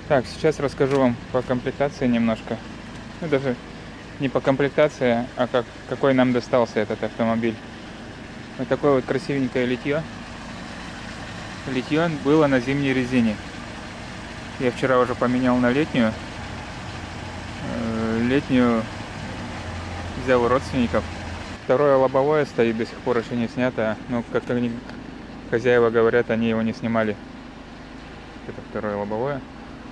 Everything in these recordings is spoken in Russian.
Так, сейчас расскажу вам по комплектации немножко. Ну, даже не по комплектации, а какой нам достался этот автомобиль. Вот такое вот красивенькое литье. Литье было на зимней резине. Я вчера уже поменял на летнюю. Летнюю взял у родственников. Второе лобовое стоит, до сих пор еще не снято. Но, как они, хозяева говорят, они его не снимали. Это второе лобовое.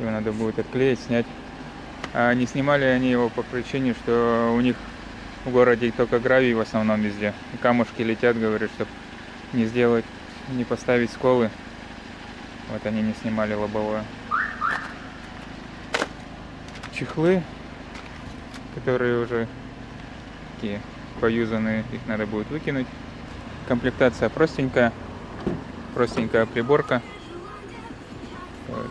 Его надо будет отклеить, снять. А не снимали они его по причине, что у них в городе только гравий в основном везде. И камушки летят, говорят, чтобы не сделать, не поставить сколы. Вот они не снимали лобовое. Чехлы, которые уже такие поюзанные, их надо будет выкинуть. Комплектация простенькая приборка. Вот.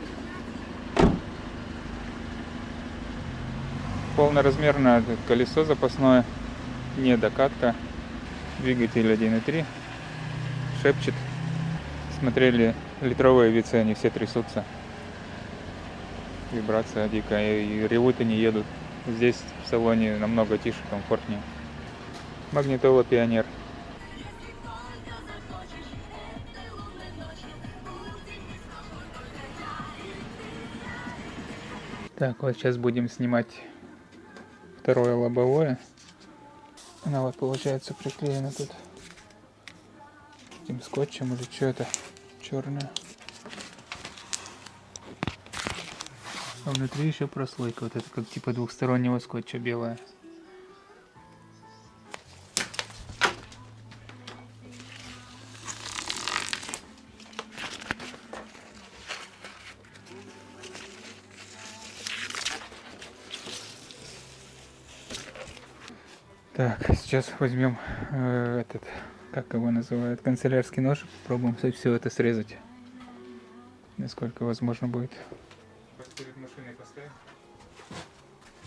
Полноразмерное колесо запасное, не докатка, двигатель 1.3, шепчет. Смотрели литровые вицы, они все трясутся, вибрация дикая, и ревут и не едут. Здесь в салоне намного тише, комфортнее. Магнитола Пионер. Так, вот сейчас будем снимать второе лобовое. Она вот получается приклеена тут этим скотчем или что это черное. А внутри еще прослойка, вот это как типа двухстороннего скотча белая. Так, сейчас возьмем этот, как его называют, канцелярский нож, попробуем все это срезать, насколько возможно будет. Перед машиной поставим.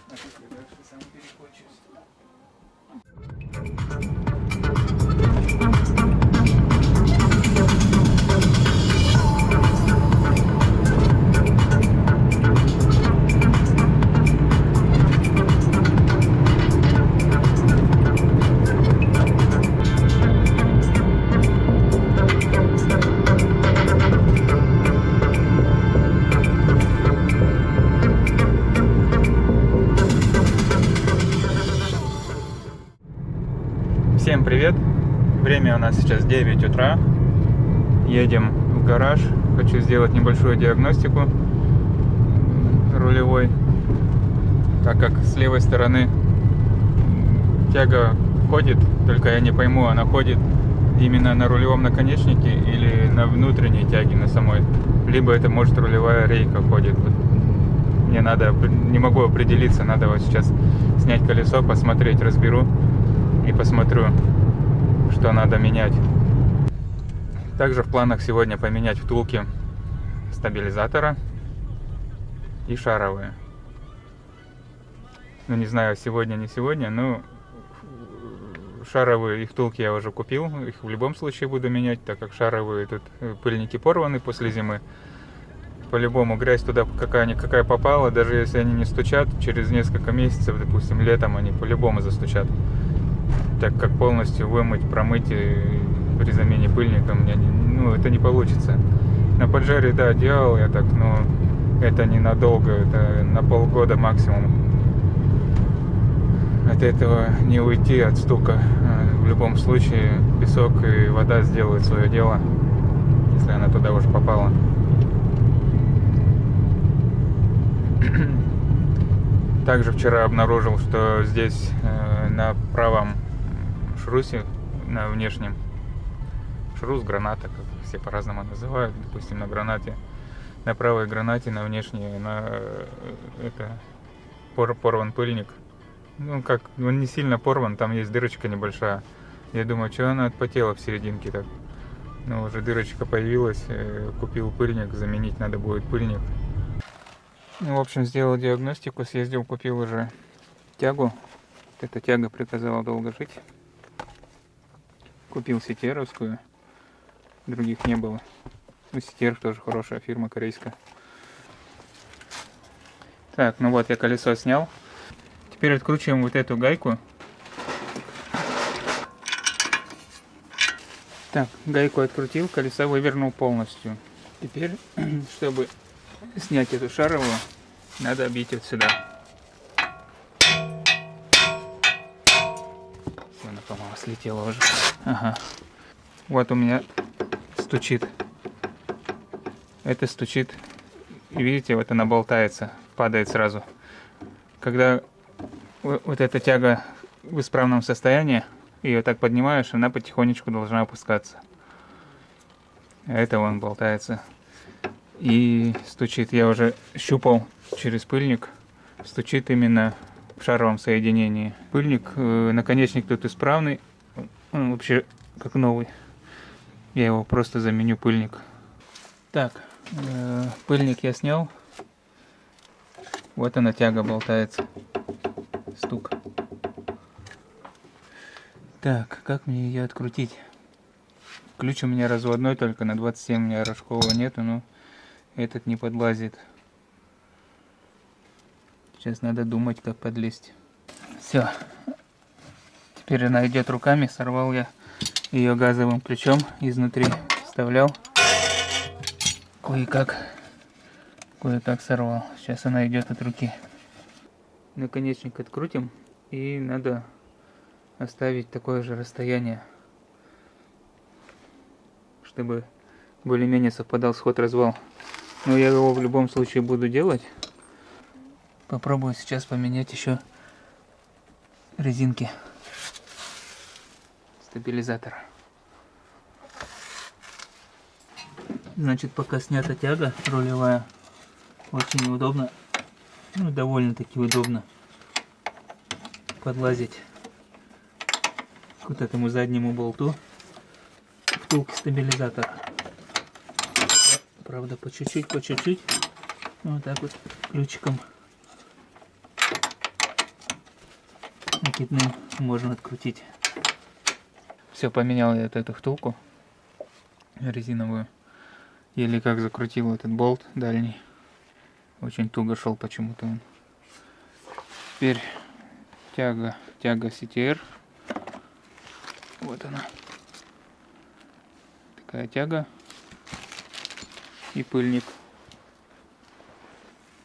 А тут я дальше сам перекочусь. Всем привет! Время у нас сейчас 9 утра. Едем в гараж. Хочу сделать небольшую диагностику рулевой, так как с левой стороны тяга ходит, только я не пойму, она ходит именно на рулевом наконечнике или на внутренней тяге, на самой. Либо это может рулевая рейка ходит. Вот мне надо, не могу определиться, надо вот сейчас снять колесо, посмотреть, разберу и посмотрю, что надо менять. Также в планах сегодня поменять втулки стабилизатора и шаровые. Ну, не знаю, сегодня, не сегодня, но шаровые и втулки я уже купил. Их в любом случае буду менять, так как шаровые тут пыльники порваны после зимы. По-любому грязь туда какая попала, даже если они не стучат, через несколько месяцев, допустим, летом они по-любому застучат. Так как полностью вымыть, промыть при замене пыльника это не получится. На поджаре, да, делал я так, но это ненадолго, это на полгода максимум. От этого не уйти от стука. В любом случае песок и вода сделают свое дело, если она туда уже попала. Также вчера обнаружил, что здесь на правом шрусе, на внешнем, шрус, граната, как все по-разному называют, допустим, на гранате, на правой гранате, на внешней, это порван пыльник. Он не сильно порван, там есть дырочка небольшая. Я думаю, что она отпотела в серединке так. Но уже дырочка появилась, купил пыльник, заменить надо будет пыльник. В общем, сделал диагностику, съездил, купил уже тягу. Эта тяга приказала долго жить. Купил сетеровскую, других не было. Сетер тоже хорошая фирма, корейская. Так, ну вот я колесо снял. Теперь откручиваем вот эту гайку. Так, гайку открутил, колесо вывернул полностью. Теперь, чтобы снять эту шаровую, надо бить вот сюда. Она, по-моему, слетела уже. Ага. Вот у меня стучит. Это стучит. И видите, вот она болтается, падает сразу. Когда вот эта тяга в исправном состоянии, ее так поднимаешь, она потихонечку должна опускаться. А это вон болтается. И стучит. Я уже щупал через пыльник. Стучит именно в шаровом соединении. Пыльник, наконечник тут исправный. Он вообще как новый. Я его просто заменю пыльник. Так, пыльник я снял. Вот она, тяга болтается. Стук. Так, как мне ее открутить? Ключ у меня разводной, только на 27 у меня рожкового нету, но этот не подлазит. Сейчас надо думать, как подлезть. Все. Теперь она идет руками. Сорвал я ее газовым ключом. Изнутри вставлял. Кое-как сорвал. Сейчас она идет от руки. Наконечник открутим. И надо оставить такое же расстояние, чтобы более-менее совпадал сход-развал. Но я его в любом случае буду делать. Попробую сейчас поменять еще резинки стабилизатора. Значит, пока снята тяга рулевая, очень удобно, ну, довольно-таки удобно подлазить к вот этому заднему болту втулки стабилизатора. Правда, по чуть-чуть, вот так вот ключиком накидным можно открутить. Все, поменял я эту втулку резиновую. Еле как закрутил этот болт дальний. Очень туго шел почему-то он. Теперь тяга CTR. Вот она. Такая тяга. И пыльник.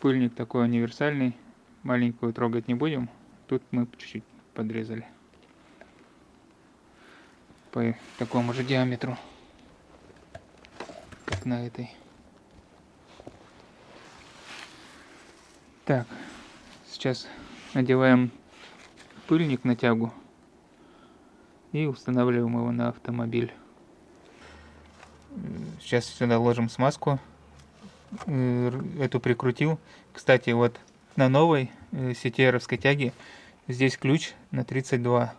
Пыльник такой универсальный. Маленькую трогать не будем. Тут мы чуть-чуть подрезали. По такому же диаметру, как на этой. Так, сейчас надеваем пыльник на тягу и устанавливаем его на автомобиль. Сейчас сюда ложим смазку. Эту прикрутил. Кстати, вот на новой CTR-овской тяге здесь ключ на 32.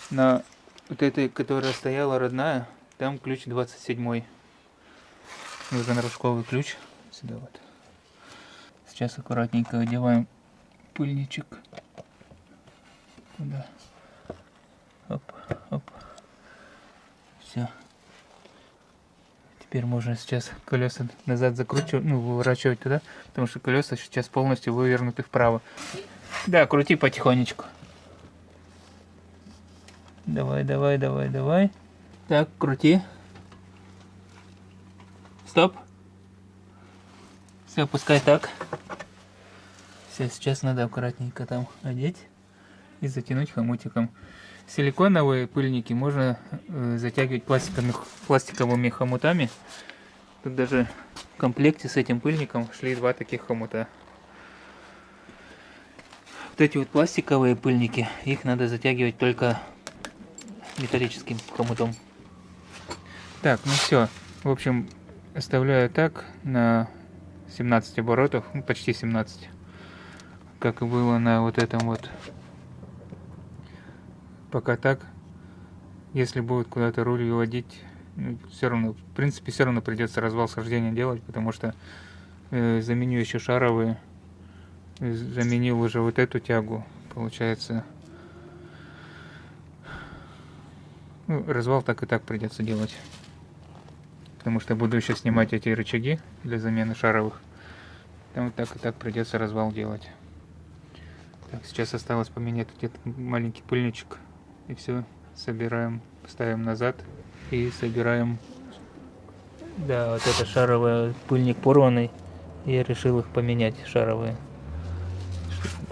На вот этой, которая стояла родная, там ключ 27. Нужен рожковый ключ. Сюда вот. Сейчас аккуратненько одеваем пыльничек. Туда. Оп, оп. Все. Теперь можно сейчас колеса назад закручивать, ну, выворачивать туда, потому что колеса сейчас полностью вывернуты вправо. Да, крути потихонечку. Давай. Так, крути. Стоп. Все, пускай так. Все, сейчас надо аккуратненько там одеть и затянуть хомутиком. Силиконовые пыльники можно затягивать пластиковыми хомутами. Тут даже в комплекте с этим пыльником шли 2 таких хомута. Вот эти вот пластиковые пыльники, их надо затягивать только металлическим хомутом. Так, ну все. В общем, оставляю так на 17 оборотов, ну, почти 17. Как и было на вот этом вот. Пока так. Если будет куда-то руль выводить, все равно, в принципе, все равно придется развал схождения делать, потому что заменю еще шаровые. Заменил уже вот эту тягу, получается. Ну, развал так и так придется делать. Потому что буду еще снимать эти рычаги для замены шаровых. Там вот так и так придется развал делать. Так, сейчас осталось поменять где-то маленький пыльничек. И все, собираем, ставим назад и собираем. Да, вот это шаровый пыльник порванный. Я решил их поменять, шаровые.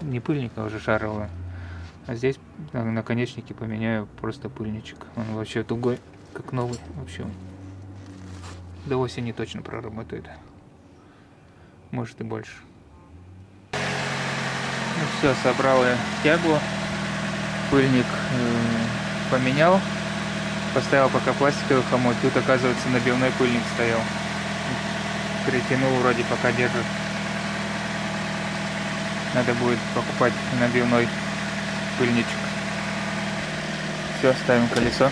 Не пыльник, а уже шаровые. А здесь на наконечнике поменяю просто пыльничек. Он вообще тугой, как новый. Вообще до осени точно проработает. Может и больше. Ну все, собрал я тягу. Пыльник поменял. Поставил пока пластиковый хомут. Тут, оказывается, набивной пыльник стоял. Перетянул, вроде пока держит. Надо будет покупать набивной пыльничек. Все, ставим колесо.